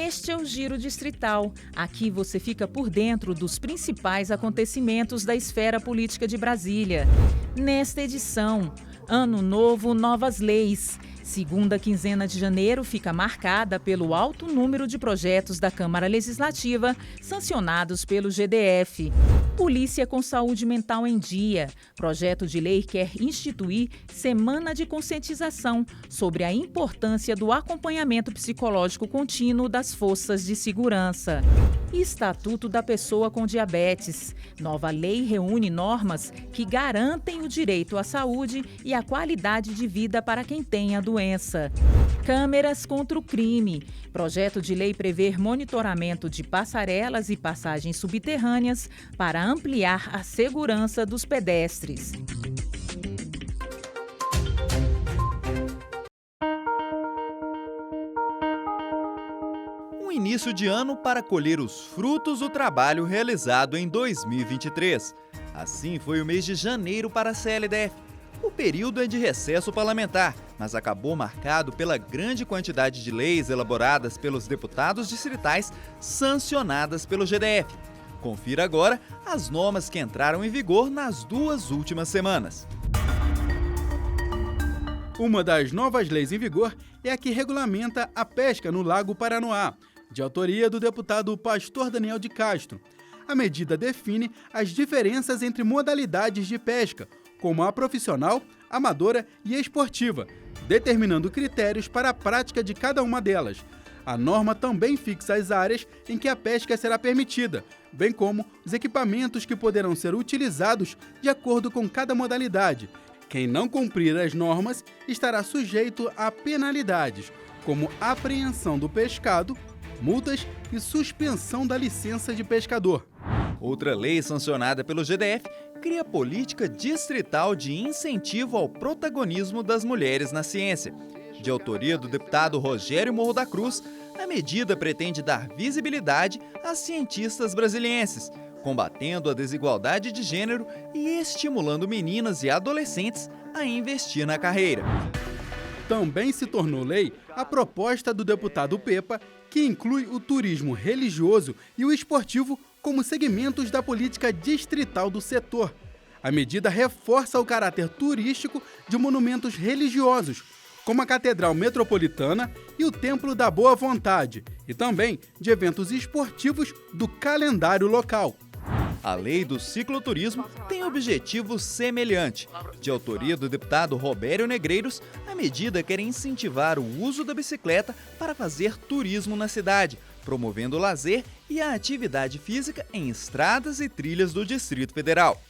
Este é o Giro Distrital. Aqui você fica por dentro dos principais acontecimentos da esfera política de Brasília. Nesta edição, Ano Novo, Novas Leis. Segunda quinzena de janeiro fica marcada pelo alto número de projetos da Câmara Legislativa sancionados pelo GDF. Polícia com saúde mental em dia. Projeto de lei quer instituir semana de conscientização sobre a importância do acompanhamento psicológico contínuo das forças de segurança. Estatuto da Pessoa com Diabetes. Nova lei reúne normas que garantem o direito à saúde e à qualidade de vida para quem tem a doença. Câmeras contra o crime. Projeto de lei prevê monitoramento de passarelas e passagens subterrâneas para ampliar a segurança dos pedestres. Um início de ano para colher os frutos do trabalho realizado em 2023. Assim foi o mês de janeiro para a CLDF. O período é de recesso parlamentar, mas acabou marcado pela grande quantidade de leis elaboradas pelos deputados distritais sancionadas pelo GDF. Confira agora as normas que entraram em vigor nas 2 últimas semanas. Uma das novas leis em vigor é a que regulamenta a pesca no Lago Paranoá, de autoria do deputado Pastor Daniel de Castro. A medida define as diferenças entre modalidades de pesca, como a profissional, amadora e esportiva, determinando critérios para a prática de cada uma delas. A norma também fixa as áreas em que a pesca será permitida, bem como os equipamentos que poderão ser utilizados de acordo com cada modalidade. Quem não cumprir as normas estará sujeito a penalidades, como apreensão do pescado, multas e suspensão da licença de pescador. Outra lei sancionada pelo GDF cria política distrital de incentivo ao protagonismo das mulheres na ciência. De autoria do deputado Rogério Morro da Cruz, a medida pretende dar visibilidade às cientistas brasilienses, combatendo a desigualdade de gênero e estimulando meninas e adolescentes a investir na carreira. Também se tornou lei a proposta do deputado Pepa, que inclui o turismo religioso e o esportivo como segmentos da política distrital do setor. A medida reforça o caráter turístico de monumentos religiosos, como a Catedral Metropolitana e o Templo da Boa Vontade, e também de eventos esportivos do calendário local. A lei do cicloturismo tem objetivo semelhante. De autoria do deputado Robério Negreiros, a medida quer incentivar o uso da bicicleta para fazer turismo na cidade, promovendo o lazer e a atividade física em estradas e trilhas do Distrito Federal.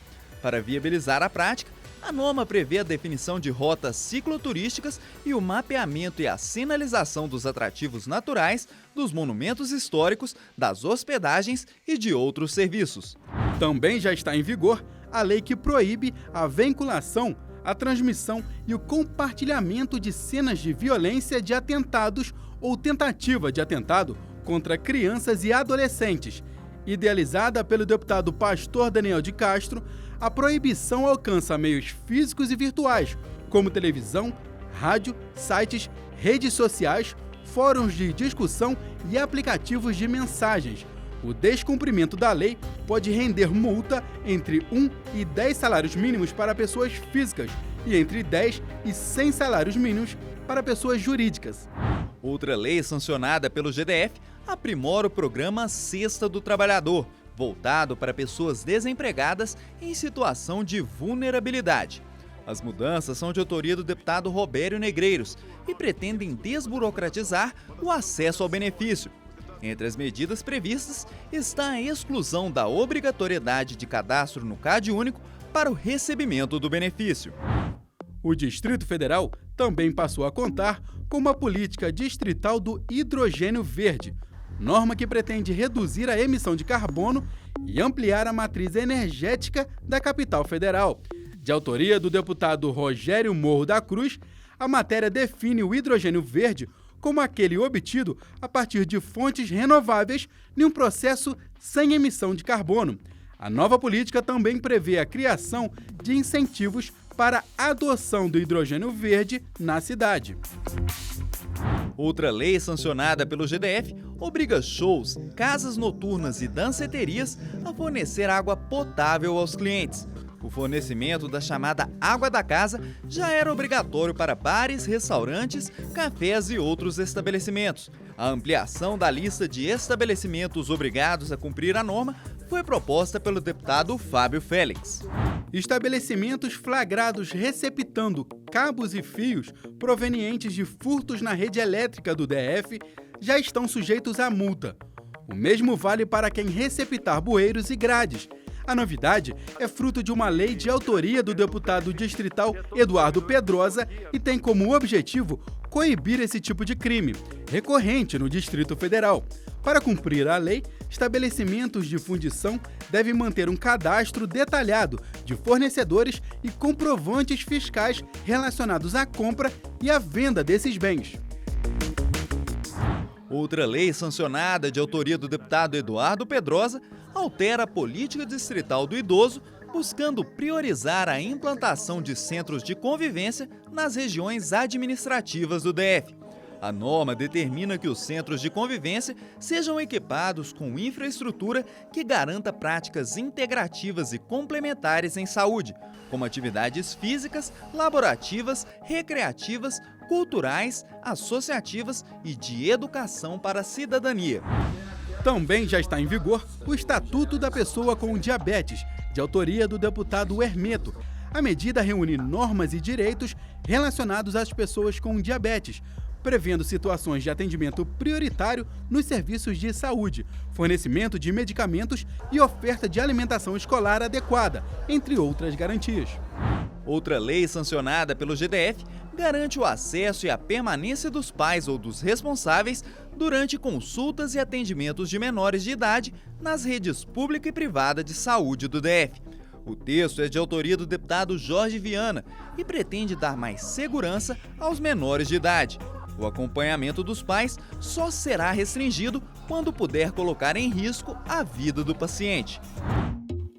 Para viabilizar a prática, a norma prevê a definição de rotas cicloturísticas e o mapeamento e a sinalização dos atrativos naturais, dos monumentos históricos, das hospedagens e de outros serviços. Também já está em vigor a lei que proíbe a vinculação, a transmissão e o compartilhamento de cenas de violência de atentados ou tentativa de atentado contra crianças e adolescentes. Idealizada pelo deputado Pastor Daniel de Castro, a proibição alcança meios físicos e virtuais, como televisão, rádio, sites, redes sociais, fóruns de discussão e aplicativos de mensagens. O descumprimento da lei pode render multa entre 1 e 10 salários mínimos para pessoas físicas e entre 10 e 100 salários mínimos para pessoas jurídicas. Outra lei sancionada pelo GDF aprimora o programa Cesta do Trabalhador, voltado para pessoas desempregadas em situação de vulnerabilidade. As mudanças são de autoria do deputado Robério Negreiros e pretendem desburocratizar o acesso ao benefício. Entre as medidas previstas está a exclusão da obrigatoriedade de cadastro no CadÚnico para o recebimento do benefício. O Distrito Federal também passou a contar com uma política distrital do hidrogênio verde, norma que pretende reduzir a emissão de carbono e ampliar a matriz energética da capital federal. De autoria do deputado Rogério Morro da Cruz, a matéria define o hidrogênio verde como aquele obtido a partir de fontes renováveis em um processo sem emissão de carbono. A nova política também prevê a criação de incentivos para a adoção do hidrogênio verde na cidade. Outra lei sancionada pelo GDF obriga shows, casas noturnas e danceterias a fornecer água potável aos clientes. O fornecimento da chamada água da casa já era obrigatório para bares, restaurantes, cafés e outros estabelecimentos. A ampliação da lista de estabelecimentos obrigados a cumprir a norma foi proposta pelo deputado Fábio Félix. Estabelecimentos flagrados receptando cabos e fios provenientes de furtos na rede elétrica do DF já estão sujeitos à multa. O mesmo vale para quem receptar bueiros e grades. A novidade é fruto de uma lei de autoria do deputado distrital Eduardo Pedrosa e tem como objetivo coibir esse tipo de crime, recorrente no Distrito Federal. Para cumprir a lei, estabelecimentos de fundição devem manter um cadastro detalhado de fornecedores e comprovantes fiscais relacionados à compra e à venda desses bens. Outra lei sancionada de autoria do deputado Eduardo Pedrosa altera a política distrital do idoso, buscando priorizar a implantação de centros de convivência nas regiões administrativas do DF. A norma determina que os centros de convivência sejam equipados com infraestrutura que garanta práticas integrativas e complementares em saúde, como atividades físicas, laborativas, recreativas, culturais, associativas e de educação para a cidadania. Também já está em vigor o Estatuto da Pessoa com Diabetes, de autoria do deputado Hermeto. A medida reúne normas e direitos relacionados às pessoas com diabetes, prevendo situações de atendimento prioritário nos serviços de saúde, fornecimento de medicamentos e oferta de alimentação escolar adequada, entre outras garantias. Outra lei sancionada pelo GDF garante o acesso e a permanência dos pais ou dos responsáveis durante consultas e atendimentos de menores de idade nas redes pública e privada de saúde do DF. O texto é de autoria do deputado Jorge Viana e pretende dar mais segurança aos menores de idade. O acompanhamento dos pais só será restringido quando puder colocar em risco a vida do paciente.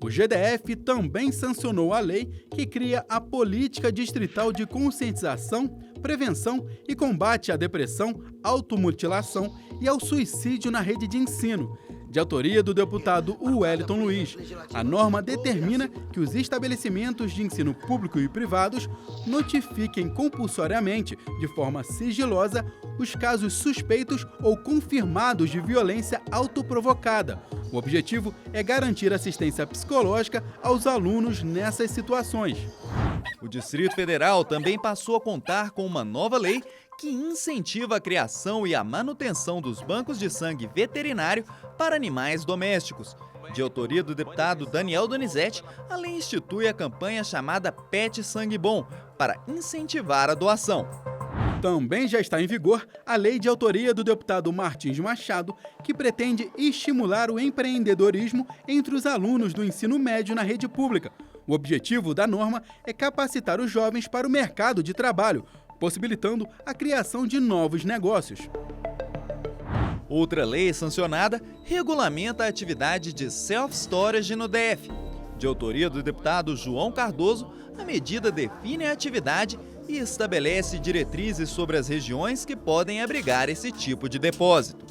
O GDF também sancionou a lei que cria a Política Distrital de Conscientização, Prevenção e Combate à Depressão, Automutilação e ao Suicídio na Rede de Ensino, de autoria do deputado Wellington Luiz. A norma determina que os estabelecimentos de ensino público e privados notifiquem compulsoriamente, de forma sigilosa, os casos suspeitos ou confirmados de violência autoprovocada. O objetivo é garantir assistência psicológica aos alunos nessas situações. O Distrito Federal também passou a contar com uma nova lei que incentiva a criação e a manutenção dos bancos de sangue veterinário para animais domésticos. De autoria do deputado Daniel Donizete, a lei institui a campanha chamada Pet Sangue Bom, para incentivar a doação. Também já está em vigor a lei de autoria do deputado Martins Machado, que pretende estimular o empreendedorismo entre os alunos do ensino médio na rede pública. O objetivo da norma é capacitar os jovens para o mercado de trabalho, possibilitando a criação de novos negócios. Outra lei sancionada regulamenta a atividade de self-storage no DF. De autoria do deputado João Cardoso, a medida define a atividade e estabelece diretrizes sobre as regiões que podem abrigar esse tipo de depósito.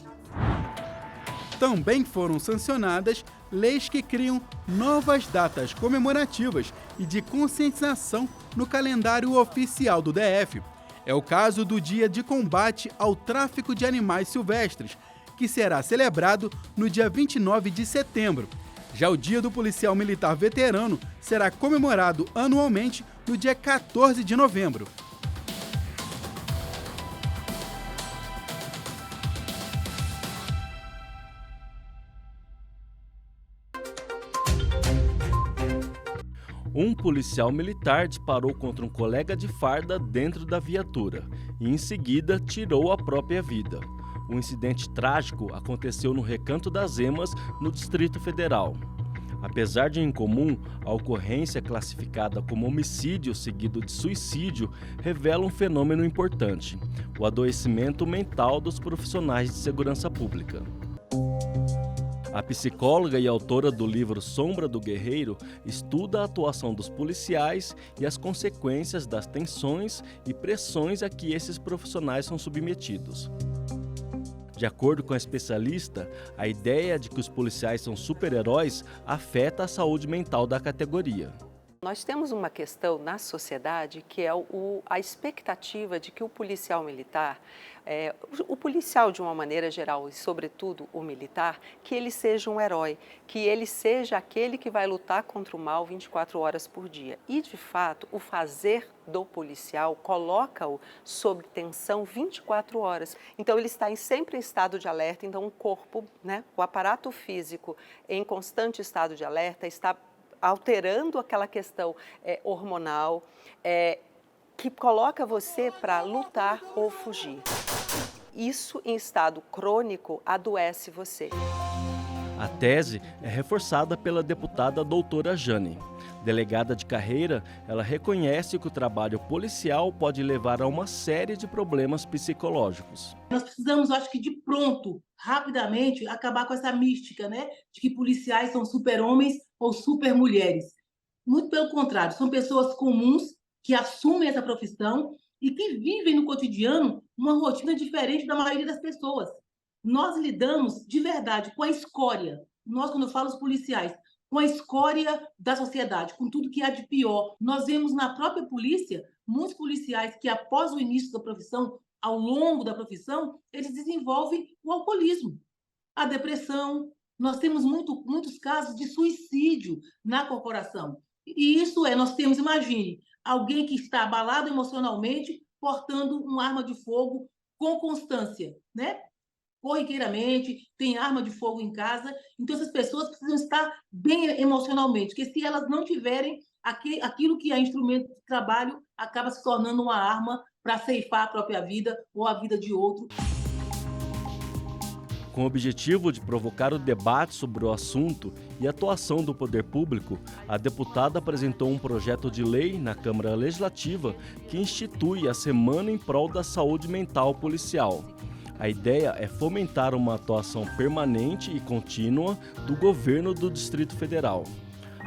Também foram sancionadas leis que criam novas datas comemorativas e de conscientização no calendário oficial do DF. É o caso do Dia de Combate ao Tráfico de Animais Silvestres, que será celebrado no dia 29 de setembro. Já o Dia do Policial Militar Veterano será comemorado anualmente no dia 14 de novembro. Um policial militar disparou contra um colega de farda dentro da viatura e, em seguida, tirou a própria vida. O incidente trágico aconteceu no Recanto das Emas, no Distrito Federal. Apesar de incomum, a ocorrência classificada como homicídio seguido de suicídio revela um fenômeno importante: o adoecimento mental dos profissionais de segurança pública. A psicóloga e autora do livro Sombra do Guerreiro estuda a atuação dos policiais e as consequências das tensões e pressões a que esses profissionais são submetidos. De acordo com a especialista, a ideia de que os policiais são super-heróis afeta a saúde mental da categoria. Nós temos uma questão na sociedade que é a expectativa de que o policial militar, o policial de uma maneira geral e sobretudo o militar, que ele seja um herói, que ele seja aquele que vai lutar contra o mal 24 horas por dia. E de fato, o fazer do policial coloca-o sob tensão 24 horas. Então ele está sempre em estado de alerta, então o corpo, o aparato físico em constante estado de alerta está alterando aquela questão hormonal, que coloca você para lutar ou fugir. Isso, em estado crônico, adoece você. A tese é reforçada pela deputada doutora Jane. Delegada de carreira, ela reconhece que o trabalho policial pode levar a uma série de problemas psicológicos. Nós precisamos, acho que de pronto, rapidamente, acabar com essa mística, de que policiais são super-homens ou super-mulheres. Muito pelo contrário, são pessoas comuns que assumem essa profissão e que vivem no cotidiano uma rotina diferente da maioria das pessoas. Nós lidamos de verdade com a escória, nós, quando eu falo os policiais, com a escória da sociedade, com tudo que há de pior. Nós vemos na própria polícia muitos policiais que, após o início da profissão, ao longo da profissão, eles desenvolvem o alcoolismo, a depressão. Nós temos muitos casos de suicídio na corporação. E isso nós temos, imagine, alguém que está abalado emocionalmente, portando uma arma de fogo com constância, corriqueiramente, tem arma de fogo em casa. Então, essas pessoas precisam estar bem emocionalmente, porque se elas não tiverem, aquilo que é instrumento de trabalho acaba se tornando uma arma para ceifar a própria vida ou a vida de outro. Com o objetivo de provocar o debate sobre o assunto e a atuação do poder público, a deputada apresentou um projeto de lei na Câmara Legislativa que institui a Semana em Prol da Saúde Mental Policial. A ideia é fomentar uma atuação permanente e contínua do governo do Distrito Federal.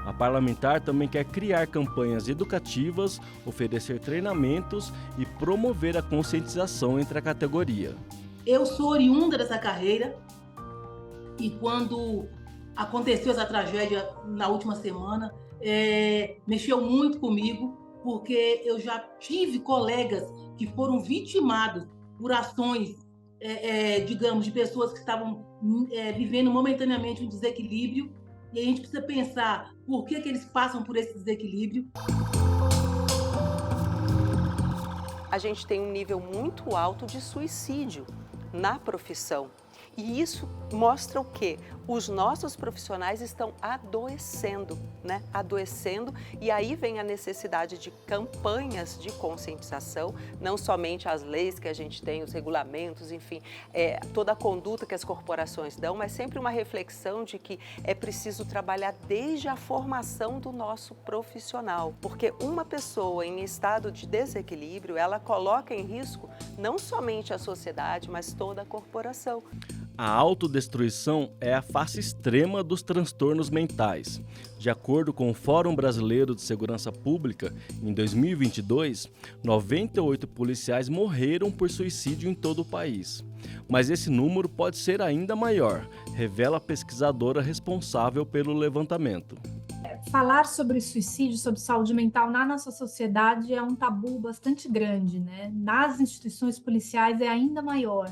A parlamentar também quer criar campanhas educativas, oferecer treinamentos e promover a conscientização entre a categoria. Eu sou oriunda dessa carreira e quando aconteceu essa tragédia na última semana, mexeu muito comigo, porque eu já tive colegas que foram vitimados por ações digamos, de pessoas que estavam vivendo momentaneamente um desequilíbrio, e a gente precisa pensar por que eles passam por esse desequilíbrio. A gente tem um nível muito alto de suicídio na profissão. E isso mostra o quê? Os nossos profissionais estão adoecendo, Adoecendo, e aí vem a necessidade de campanhas de conscientização, não somente as leis que a gente tem, os regulamentos, enfim, toda a conduta que as corporações dão, mas sempre uma reflexão de que é preciso trabalhar desde a formação do nosso profissional, porque uma pessoa em estado de desequilíbrio, ela coloca em risco não somente a sociedade, mas toda a corporação. A autodestruição é a face extrema dos transtornos mentais. De acordo com o Fórum Brasileiro de Segurança Pública, em 2022, 98 policiais morreram por suicídio em todo o país. Mas esse número pode ser ainda maior, revela a pesquisadora responsável pelo levantamento. Falar sobre suicídio, sobre saúde mental na nossa sociedade é um tabu bastante grande, Nas instituições policiais é ainda maior.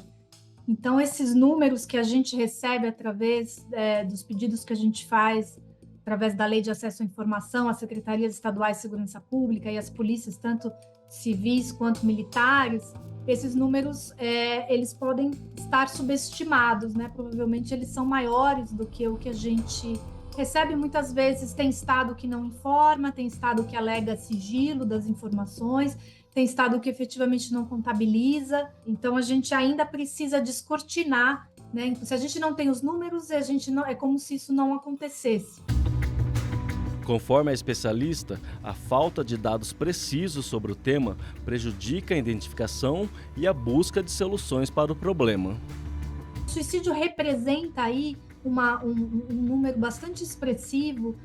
Então, esses números que a gente recebe através dos pedidos que a gente faz, através da Lei de Acesso à Informação, as Secretarias Estaduais de Segurança Pública e as polícias, tanto civis quanto militares, esses números eles podem estar subestimados, Provavelmente eles são maiores do que o que a gente recebe. Muitas vezes tem estado que não informa, tem estado que alega sigilo das informações, tem estado que efetivamente não contabiliza. Então a gente ainda precisa descortinar, Se a gente não tem os números, a gente não, é como se isso não acontecesse. Conforme a especialista, a falta de dados precisos sobre o tema prejudica a identificação e a busca de soluções para o problema. O suicídio representa aí um número bastante expressivo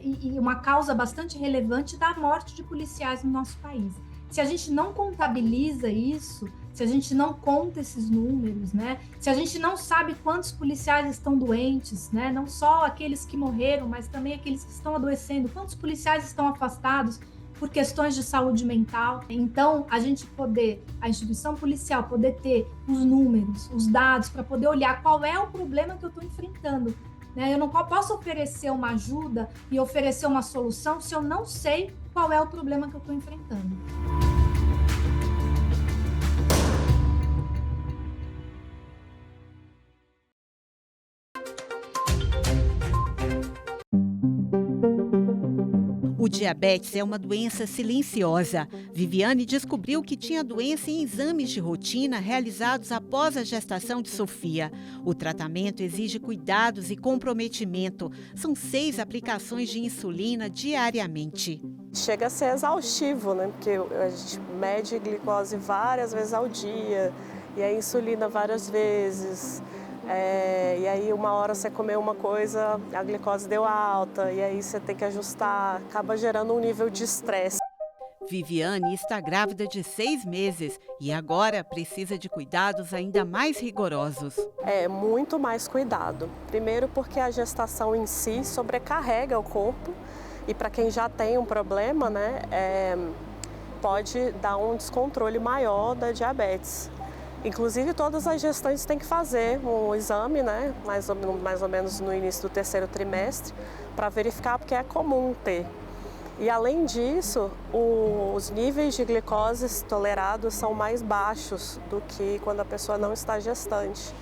e uma causa bastante relevante da morte de policiais no nosso país. Se a gente não contabiliza isso, se a gente não conta esses números, né? Se a gente não sabe quantos policiais estão doentes, né? Não só aqueles que morreram, mas também aqueles que estão adoecendo, quantos policiais estão afastados por questões de saúde mental. Então, a instituição policial poder ter os números, os dados, para poder olhar qual é o problema que eu estou enfrentando. Né? Eu não posso oferecer uma ajuda e oferecer uma solução se eu não sei qual é o problema que eu estou enfrentando. O diabetes é uma doença silenciosa. Viviane descobriu que tinha a doença em exames de rotina realizados após a gestação de Sofia. O tratamento exige cuidados e comprometimento. São 6 aplicações de insulina diariamente. Chega a ser exaustivo, né? Porque a gente mede glicose várias vezes ao dia e a insulina várias vezes. E aí uma hora você comeu uma coisa, a glicose deu alta, e aí você tem que ajustar, acaba gerando um nível de estresse. Viviane está grávida de 6 meses e agora precisa de cuidados ainda mais rigorosos. Muito mais cuidado. Primeiro porque a gestação em si sobrecarrega o corpo e para quem já tem um problema, né, pode dar um descontrole maior da diabetes. Inclusive, todas as gestantes têm que fazer um exame, né, mais ou menos no início do 3º trimestre, para verificar, porque é comum ter. E, além disso, os níveis de glicose tolerados são mais baixos do que quando a pessoa não está gestante.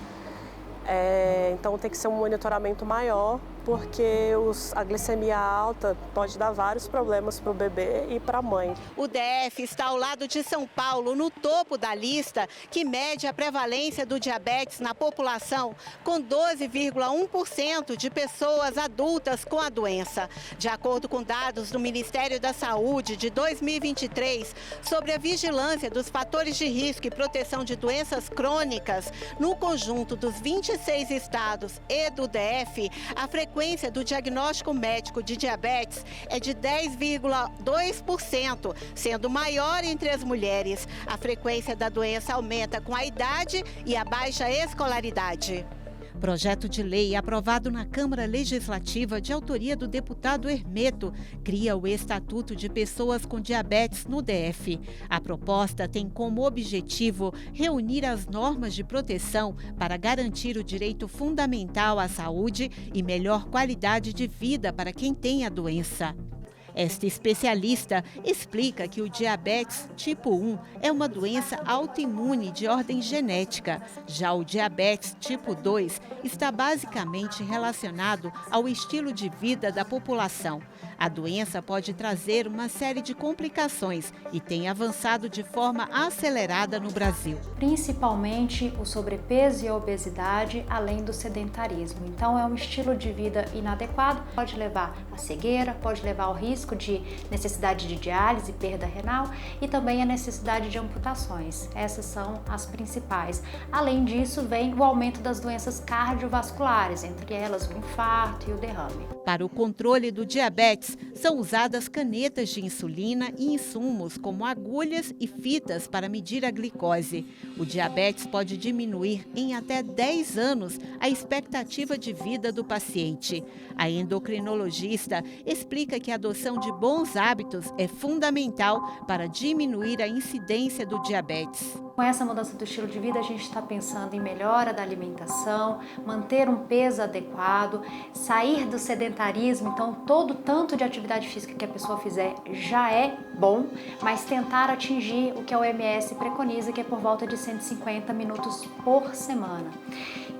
Então, tem que ser um monitoramento maior, porque a glicemia alta pode dar vários problemas para o bebê e para a mãe. O DF está ao lado de São Paulo, no topo da lista, que mede a prevalência do diabetes na população, com 12,1% de pessoas adultas com a doença. De acordo com dados do Ministério da Saúde de 2023, sobre a vigilância dos fatores de risco e proteção de doenças crônicas, no conjunto dos 26 estados e do DF, a frequência do diagnóstico médico de diabetes é de 10,2%, sendo maior entre as mulheres. A frequência da doença aumenta com a idade e a baixa escolaridade. Projeto de lei aprovado na Câmara Legislativa de autoria do deputado Hermeto cria o Estatuto de Pessoas com Diabetes no DF. A proposta tem como objetivo reunir as normas de proteção para garantir o direito fundamental à saúde e melhor qualidade de vida para quem tem a doença. Esta especialista explica que o diabetes tipo 1 é uma doença autoimune de ordem genética. Já o diabetes tipo 2 está basicamente relacionado ao estilo de vida da população. A doença pode trazer uma série de complicações e tem avançado de forma acelerada no Brasil. Principalmente o sobrepeso e a obesidade, além do sedentarismo. Então é um estilo de vida inadequado, pode levar à cegueira, pode levar ao risco de necessidade de diálise, perda renal e também a necessidade de amputações. Essas são as principais. Além disso, vem o aumento das doenças cardiovasculares, entre elas o infarto e o derrame. Para o controle do diabetes, são usadas canetas de insulina e insumos como agulhas e fitas para medir a glicose. O diabetes pode diminuir em até 10 anos a expectativa de vida do paciente. A endocrinologista explica que a adoção de bons hábitos é fundamental para diminuir a incidência do diabetes. Com essa mudança do estilo de vida, a gente está pensando em melhora da alimentação, manter um peso adequado, sair do sedentarismo. Então, todo tanto de atividade física que a pessoa fizer já é bom, mas tentar atingir o que a OMS preconiza, que é por volta de 150 minutos por semana.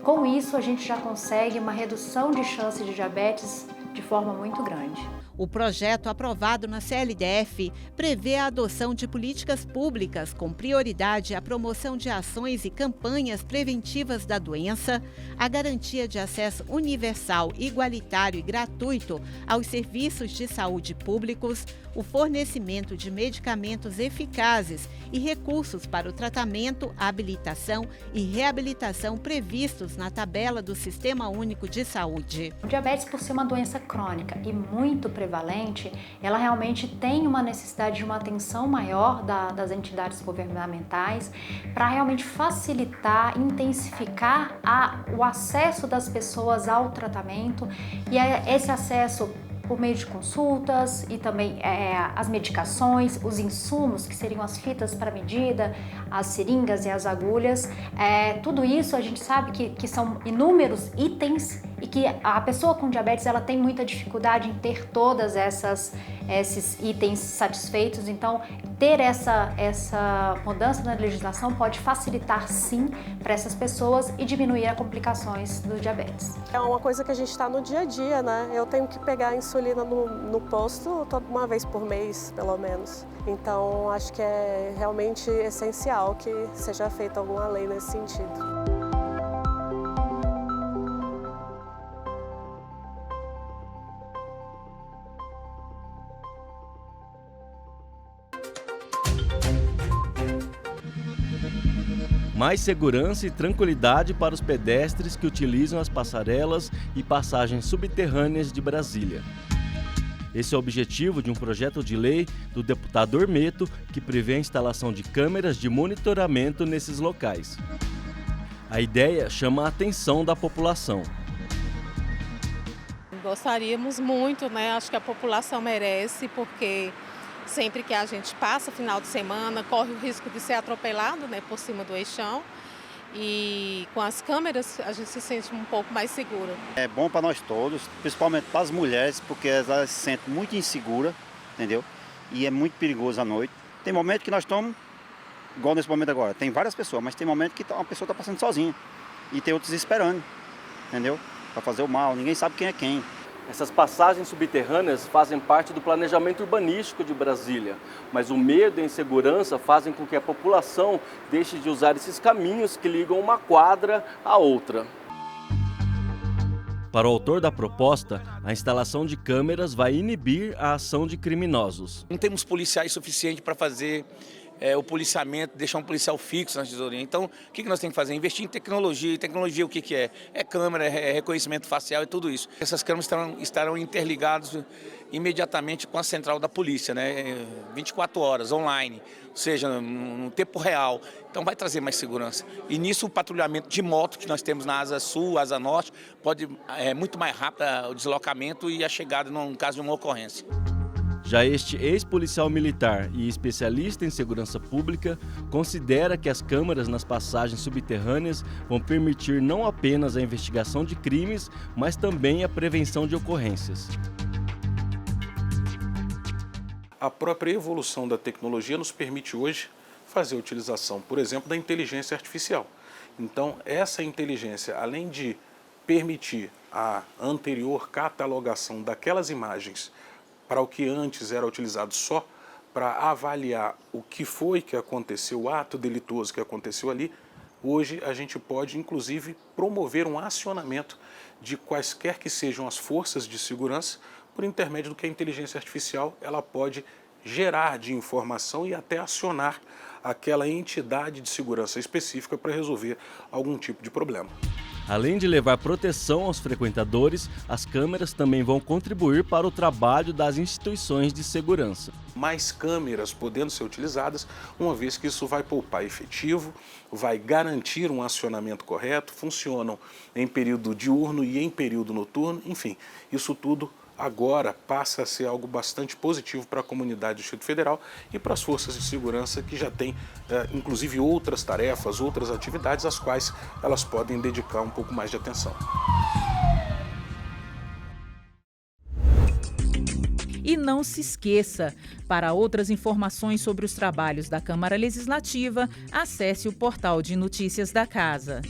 Com isso, a gente já consegue uma redução de chance de diabetes de forma muito grande. O projeto aprovado na CLDF prevê a adoção de políticas públicas com prioridade à promoção de ações e campanhas preventivas da doença, a garantia de acesso universal, igualitário e gratuito aos serviços de saúde públicos, o fornecimento de medicamentos eficazes e recursos para o tratamento, habilitação e reabilitação previstos na tabela do Sistema Único de Saúde. O diabetes, por ser uma doença crônica e muito prevalente, ela realmente tem uma necessidade de uma atenção maior das entidades governamentais para realmente facilitar, intensificar o acesso das pessoas ao tratamento e esse acesso por meio de consultas e também as medicações, os insumos, que seriam as fitas para medida, as seringas e as agulhas. Tudo isso a gente sabe que são inúmeros itens e que a pessoa com diabetes ela tem muita dificuldade em ter todas esses itens satisfeitos. Então, ter essa mudança na legislação pode facilitar sim para essas pessoas e diminuir as complicações do diabetes. É uma coisa que a gente está no dia a dia, né? Eu tenho que pegar a insulina no posto uma vez por mês, pelo menos. Então, acho que é realmente essencial que seja feita alguma lei nesse sentido. Mais segurança e tranquilidade para os pedestres que utilizam as passarelas e passagens subterrâneas de Brasília. Esse é o objetivo de um projeto de lei do deputado Ormeto, que prevê a instalação de câmeras de monitoramento nesses locais. A ideia chama a atenção da população. Gostaríamos muito, né? Acho que a população merece, porque sempre que a gente passa final de semana, corre o risco de ser atropelado, né, por cima do eixão. E com as câmeras a gente se sente um pouco mais seguro. É bom para nós todos, principalmente para as mulheres, porque elas se sentem muito inseguras, entendeu? E é muito perigoso à noite. Tem momentos que nós estamos, igual nesse momento agora, tem várias pessoas, mas tem momentos que uma pessoa está passando sozinha. E tem outros esperando, entendeu? Para fazer o mal, ninguém sabe quem é quem. Essas passagens subterrâneas fazem parte do planejamento urbanístico de Brasília, mas o medo e a insegurança fazem com que a população deixe de usar esses caminhos que ligam uma quadra à outra. Para o autor da proposta, a instalação de câmeras vai inibir a ação de criminosos. Não temos policiais suficientes para fazer o policiamento, deixar um policial fixo na tesourinha. Então, o que nós temos que fazer? Investir em tecnologia. E tecnologia o que é? É câmera, é reconhecimento facial, é tudo isso. Essas câmeras estarão interligadas imediatamente com a central da polícia, né? 24 horas, online, ou seja, no tempo real. Então vai trazer mais segurança. E nisso o patrulhamento de moto que nós temos na Asa Sul, Asa Norte, pode muito mais rápido o deslocamento e a chegada no caso de uma ocorrência. Já este ex-policial militar e especialista em segurança pública considera que as câmeras nas passagens subterrâneas vão permitir não apenas a investigação de crimes, mas também a prevenção de ocorrências. A própria evolução da tecnologia nos permite hoje fazer a utilização, por exemplo, da inteligência artificial. Então, essa inteligência, além de permitir a anterior catalogação daquelas imagens para o que antes era utilizado só para avaliar o que foi que aconteceu, o ato delituoso que aconteceu ali, hoje a gente pode, inclusive, promover um acionamento de quaisquer que sejam as forças de segurança por intermédio do que a inteligência artificial ela pode gerar de informação e até acionar aquela entidade de segurança específica para resolver algum tipo de problema. Além de levar proteção aos frequentadores, as câmeras também vão contribuir para o trabalho das instituições de segurança. Mais câmeras podendo ser utilizadas, uma vez que isso vai poupar efetivo, vai garantir um acionamento correto, funcionam em período diurno e em período noturno, enfim, isso tudo agora passa a ser algo bastante positivo para a comunidade do Distrito Federal e para as forças de segurança que já têm, inclusive, outras tarefas, outras atividades às quais elas podem dedicar um pouco mais de atenção. E não se esqueça, para outras informações sobre os trabalhos da Câmara Legislativa, acesse o portal de notícias da Casa.